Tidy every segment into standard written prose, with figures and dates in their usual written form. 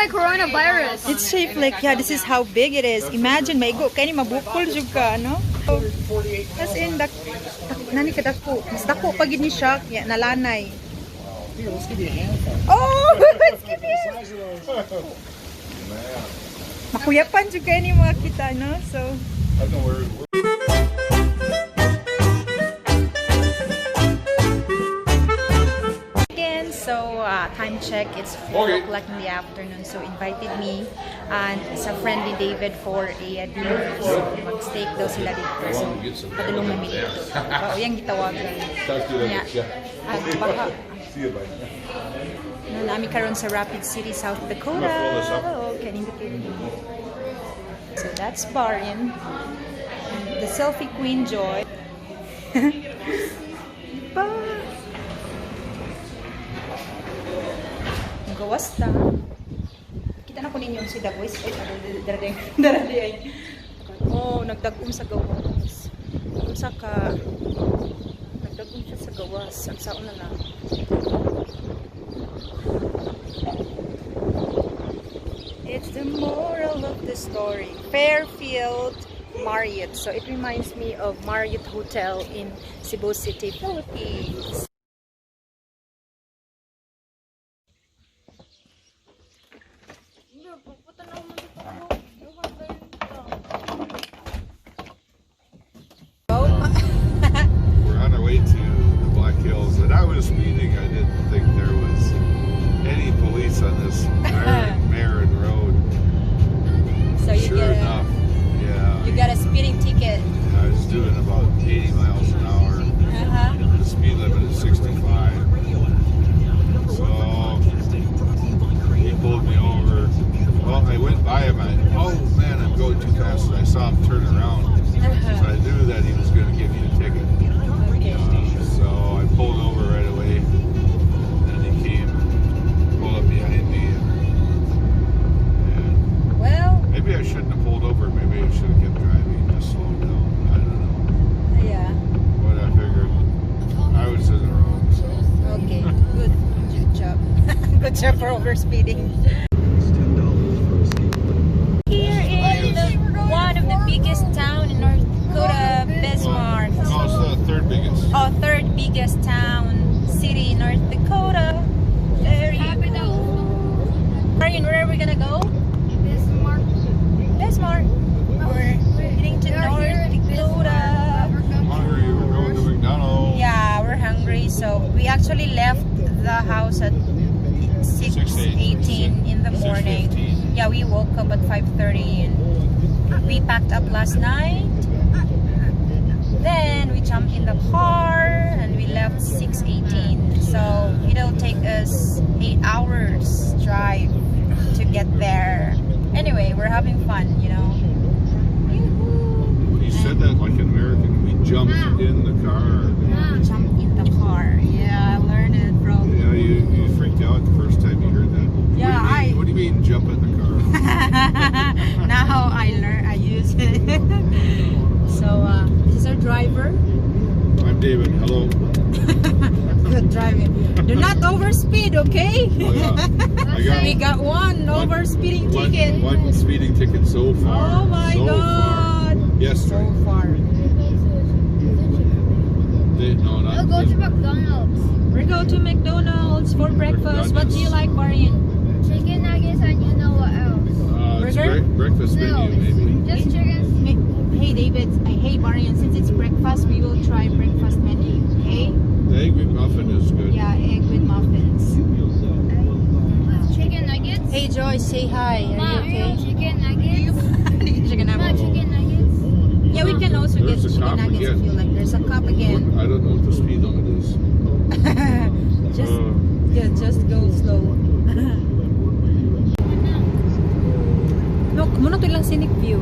like coronavirus. It's shaped like, yeah, this is how big it is. Imagine, maigo kani mabukol jud ka, no? As in, nani ka dako? Mas dako pagid ni siya, yeah, nalanay. Here, let's give you a handful. Oh, let's give you. Makuyapan jud kay ni mga kita, no? So, I know where. So time check, it's 4 o'clock in the afternoon. So invited me and sa friend ni David for a dinner. So mag-steak daw sila dito. So padulong na dito. O yung gitawagan. Yeah. At baka nami karon sa Rapid City, South Dakota. Oh, can indicate. So that's Barin. The selfie queen Joy. Gawas ta. Kita na ko ninyo si The Voice. Daraday. Oh, nagdagom sa gawas. Unsa ka? Nagdagom siya sa gawas. Ang saon na lang. It's the moral of the story. Fairfield Marriott. So it reminds me of Marriott Hotel in Cebu City, Philippines. We're on our way to the Black Hills, and I was speeding. I didn't think there was any police on this Marin Road. So you sure enough, yeah. You got a speeding ticket. I was doing about 80 miles an hour. The speed limit is 65. So he pulled me over. Well, I went by him and oh man, I'm going too fast. And I saw him turn around. So I knew that he was going to give me a ticket. So I pulled over right away. And he came and pulled up behind me. And Well, maybe I shouldn't have pulled over. Maybe I should have kept driving. Just slowed down. I don't know. yeah. But I figured I was in the wrong. So. Okay, good job. Good job for overspeeding. Here is one of the biggest town in North Dakota, Bismarck. No, it's the third biggest. Oh, third biggest town, city in North Dakota. Very cool. Marion, where are we gonna go? Bismarck. We're heading to North Dakota. I'm hungry. We're going to McDonald's. Yeah, we're hungry, so we actually left the house at 6:18 in the morning. 6:15. Yeah, we woke up at 5:30 and we packed up last night. Then we jumped in the car and we left 6:18. So it'll take us 8 hours drive to get there. Anyway, we're having fun, you know. He said that like an American. We jumped in the car. Jumped in the car. Yeah, I learned it from. Yeah, you freaked out the first time you heard that. Yeah, What do you mean jump in the car? Now I use it. So this is our driver. I'm David. Hello. Good driving. Do not overspeed, okay? Oh, yeah. We got one overspeeding ticket. One speeding ticket so far. Oh my so God! Far. Yes, So far. No, not. We'll go to McDonald's. We go to McDonald's for breakfast. What do you like, Marion? Chicken nuggets and you know what else? It's Burger? breakfast No. menu maybe. Just chicken. Hey David, hey Marion, since it's breakfast, we will try breakfast menu, okay? The egg McMuffin is good. Yeah, egg with muffins. Chicken nuggets. Hey Joyce, say hi. Are Mom, you okay? chicken nuggets. Chicken Mom, nuggets. chicken nuggets. Yeah, we can also get There's a chicken cop nuggets again. if you like. There's a cup again. I don't know what the speed limit is. Just go slow. No, muna to lang scenic view.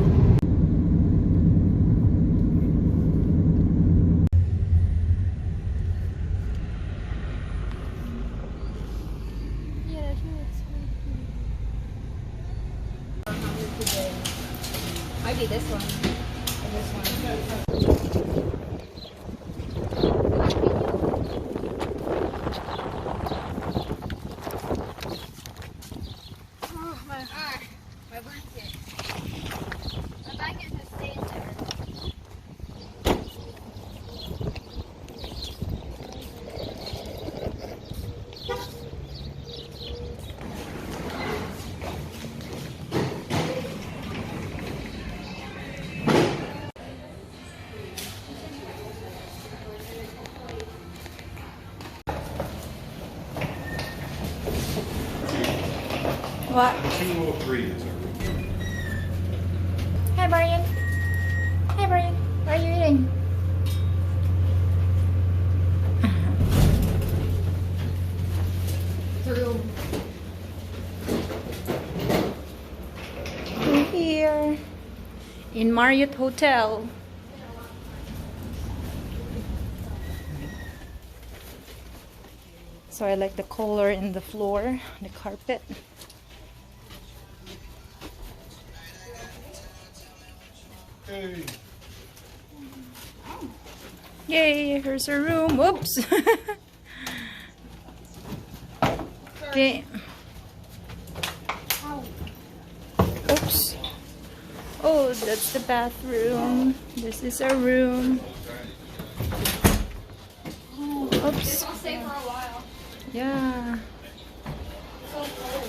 Yeah, that's really sweet. Maybe this one. Or this one. My blanket. My blanket just stays there. What? 203 is our room. Hi, Brian. Hi, Brian. What are you eating? We're here in Marriott Hotel. So I like the color in the floor, the carpet. Hey. Yay, here's her room. Whoops. Okay. Oops. Oh, that's the bathroom. This is our room. Oops. I'll stay for a while. Yeah. So cold.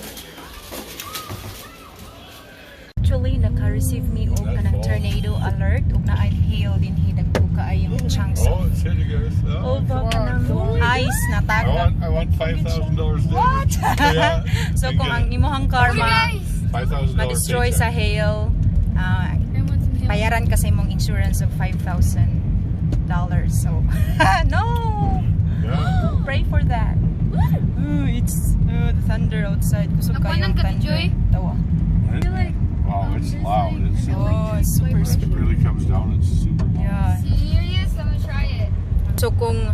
Actually, naka-receive me og kanang tornado alert ug na hail din hidagko kaayong chunks Oh, it's here to get us. oh, ba kanang ice na taga. I want $5,000 damage. What? Yeah. So kung ang imuhang karma $5,000 ma-destroy sa hail, I want some hair. bayaran ka sa imong insurance of $5,000. So, no! Yeah. Pray for that. It's the thunder outside. Kusog Nakuanan kayong ka, thunder. Joy? Tawa. Wow, it's loud. It's Oh, it's super, it super. really comes down. It's super loud. Yeah. Serious? I'm gonna try it. So kung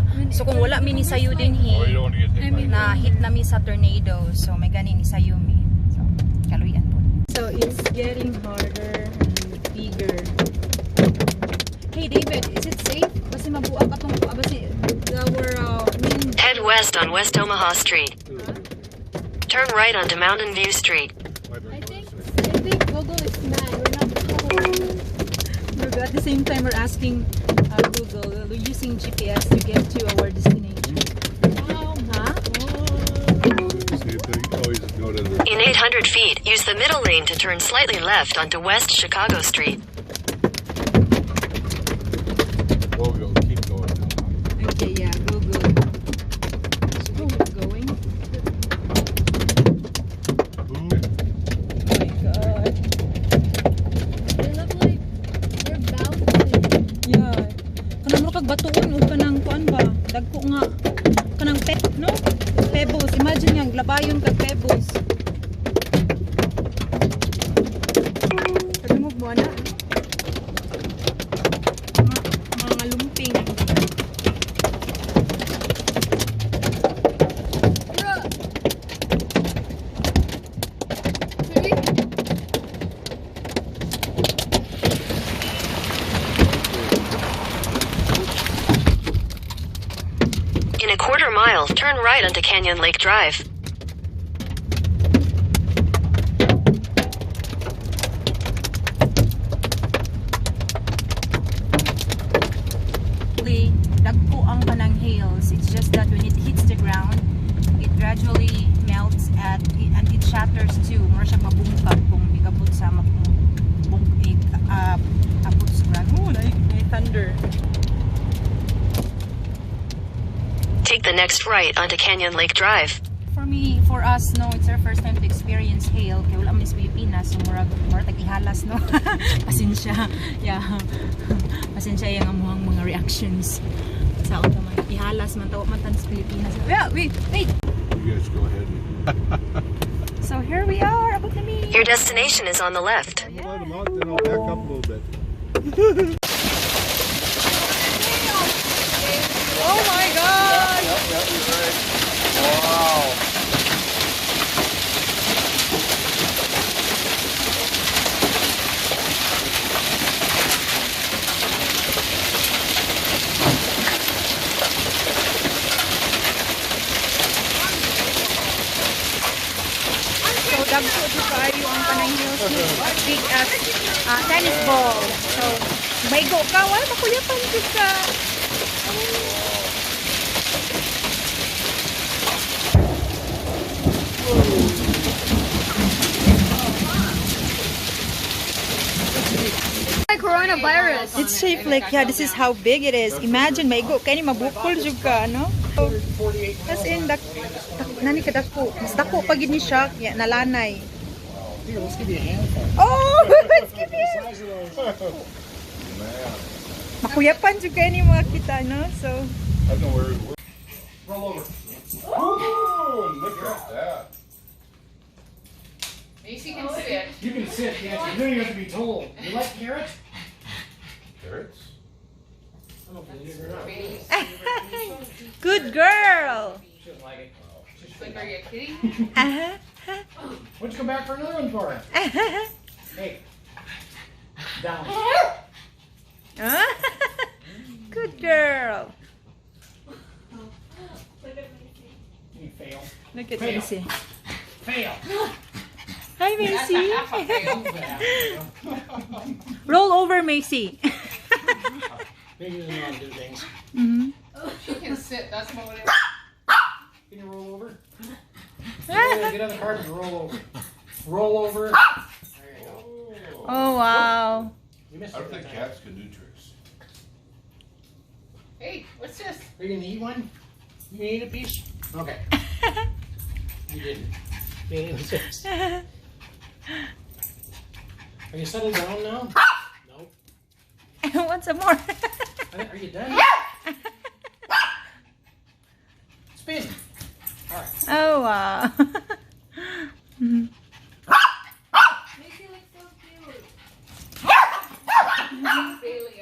wala mi ni sayo din Oh, you hi, don't want to get hit by na hit na mi sa tornado. So may ganin ni sayo mi. So kaluyan po. So it's getting harder and bigger. Hey David, is it safe? Kasi mabuak atong basi our wind. Head west on West Omaha Street. Turn right onto Mountain View Street. I think Google is mad. We're not cold. At the same time, we're asking Google, we're using GPS to get to our destination. Wow. Huh? See if they always go to the. In 800 feet, use the middle lane to turn slightly left onto West Chicago Street. We'll go. Keep going. Okay, yeah, Google. So we're going. Ooh. Oh my God. They look like they're bouncing. Yeah. Kanang mo kag batuon o kanang kuan ba? Dagko nga. Kanang no? Pebbles. Imagine yang labayon kag pebbles. Kadungog mo na. Mga lumping. In a quarter mile, turn right onto Canyon Lake Drive. Dagko ang kanang hails. It's just that when it hits the ground, it gradually melts and it shatters too. Mura siya mabungkag kung ikabot sa abot sa ground. Oh, like thunder. Take the next right onto Canyon Lake Drive. For us, no, it's our first time to experience hail. Kaya wala man sa Pilipinas, so murag tag-ihalas, no? Pasensya. Yeah. Pasensya yung amuhang mga reactions. Sa auto man. Ihalas man, tawa man tan sa Pilipinas. Yeah, wait! You guys go ahead. So here we are, abot na mi. Your destination is on the left. Let them out, then I'll back up a little bit. Oh my God! Yep, you're right. Wow. So, dagko di kayo big as tennis ball. So, may go ka. Wala, makuyapan ka. Coronavirus. It's shaped like, yeah, this is how big it is. Imagine, may go kani mabukol jud ka, no? As in, nani ka dako. Mas dako pag ni siya, yeah, nalanay. Here, let's give you a handful. Oh, let's give you. Makuyapan jud kay ni mga kita, no? So, I know where. Roll over. Ooh, look at that. Macy can sit. You can sit, yes. You don't even have to be told. You like carrots? Carrots? I don't believe it or not. good girl. She doesn't like it. Like, are you kidding? Uh-huh. Why don't you come back for another one for her? Hey. Down. Good girl. You fail. Look at Fail. Macy. Fail. Hi, Macy. Fail. Roll over, Macy. They usually know how to do things. She can sit. That's about it. Can you roll over? Get on the carpet and roll over. Roll over. There you go. Oh, wow. You missed I it don't that think time. cats can do tricks. Hey, what's this? Are you gonna eat one? You gonna eat a piece? Okay. You didn't. You didn't eat this. Are you settled down now? Nope. Want some more? Are you done? Spin. All right. Oh, wow. Macy looks so cute. Bailey,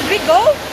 Should we go?